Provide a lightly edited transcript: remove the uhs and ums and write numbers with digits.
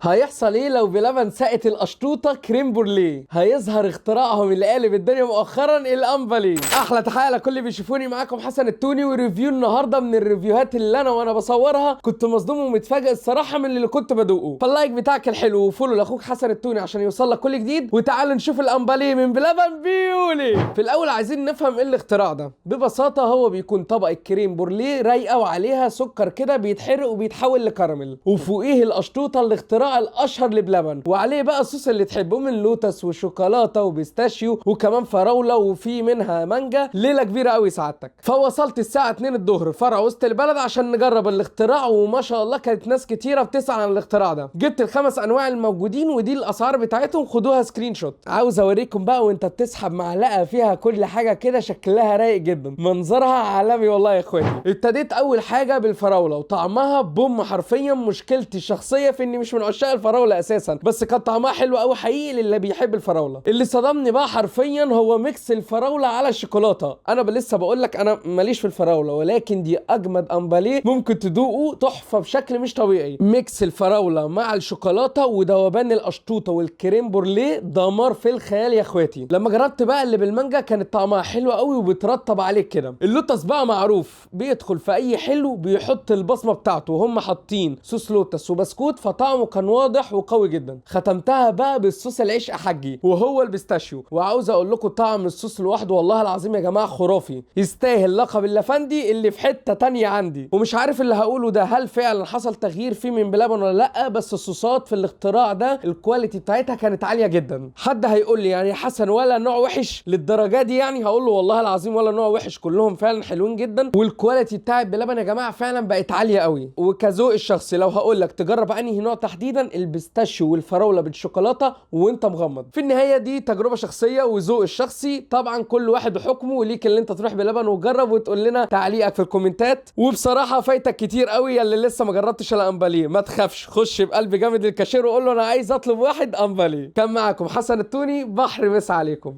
هيحصل ايه لو بلبن سقت القشطوطه كريم بورليه؟ هيظهر اختراعهم اللي قالب الدنيا مؤخرا الامبلي. احلى تحيه لكل اللي بيشوفوني، معاكم حسن التوني وريفيو النهارده من الريفيوهات اللي وانا بصورها كنت مصدوم ومتفاجئ الصراحه من اللي كنت بدوقه. فاللايك بتاعك الحلو وفولو لاخوك حسن التوني عشان يوصل لك كل جديد، وتعالوا نشوف الامبلي من بلبن بيولي. في الاول عايزين نفهم ايه الاختراع ده. ببساطه هو بيكون طبقه كريم بورليه رايقه وعليها سكر كده بيتحرق وبيتحول لكراميل، وفوقيه القشطوطه الاختراع الاشهر لبلبن، وعليه بقى الصوص اللي تحبوه من لوتس وشوكولاته وبيستاشيو وكمان فراوله وفي منها مانجا. ليله كبيره قوي سعادتك. فوصلت الساعه 2 الظهر فرع وسط البلد عشان نجرب الاختراع، وما شاء الله كانت ناس كتيره بتسأل عن الاختراع ده. جبت الخمس انواع الموجودين ودي الاسعار بتاعتهم، خدوها سكرين شوت. عاوز اوريكم بقى وانت بتسحب معلقه فيها كل حاجه كده شكلها رايق جدا، منظرها عالمي والله يا اخواتي. ابتديت اول حاجه بالفراوله وطعمها بوم حرفيا. مشكلتي الشخصيه في اني مش من عشاق الفراوله اساسا، بس كان طعمها حلو قوي حقيقي للي بيحب الفراوله. اللي صدمني بقى حرفيا هو ميكس الفراوله على الشوكولاته. انا لسه بقول لك انا ماليش في الفراوله، ولكن دي اجمد امباليه ممكن تدوقه، تحفه بشكل مش طبيعي. ميكس الفراوله مع الشوكولاته وذوبان القشطوطه والكريم بورليه دمار في الخيال يا اخواتي. لما جربت بقى اللي بالمانجا كانت طعمها حلو قوي وبترطب عليك كده. اللوتس بقى معروف بيدخل في اي حلو بيحط البصمه بتاعته، وهم حاطين صوص لوتس وبسكوت فطعمه كان واضح وقوي جدا. ختمتها بقى بالصوص العيش حجي وهو البيستاشيو، وعاوز اقول لكم طعم الصوص لوحده والله العظيم يا جماعه خرافي، يستاهل لقب اللفندي اللي في حته تانية عندي. ومش عارف اللي هقوله ده هل فعلا حصل تغيير فيه من بلبن ولا لا، بس الصوصات في الاختراع ده الكواليتي بتاعتها كانت عاليه جدا. حد هيقول لي يعني حسن ولا نوع وحش للدرجه دي؟ يعني هقول له والله العظيم ولا نوع وحش، كلهم فعلا حلوين جدا، والكواليتي بتاعت بلبن يا جماعه فعلا بقت عاليه قوي. وكذوق الشخصي لو هقول لك تجرب انهي نوع تحديدا، البيستاشيو والفراوله بالشوكولاته وانت مغمض. في النهايه دي تجربه شخصيه وذوق الشخصي، طبعا كل واحد بحكمه، وليك اللي انت تروح بلبن وتجرب وتقول لنا تعليقك في الكومنتات. وبصراحه فايتك كتير قوي يا اللي لسه ما جربتش الامباليه. ما تخافش، خش بقلب جامد للكاشير وقول له انا عايز اطلب واحد امباليه. كان معاكم حسن التوني، بحر مسا عليكم.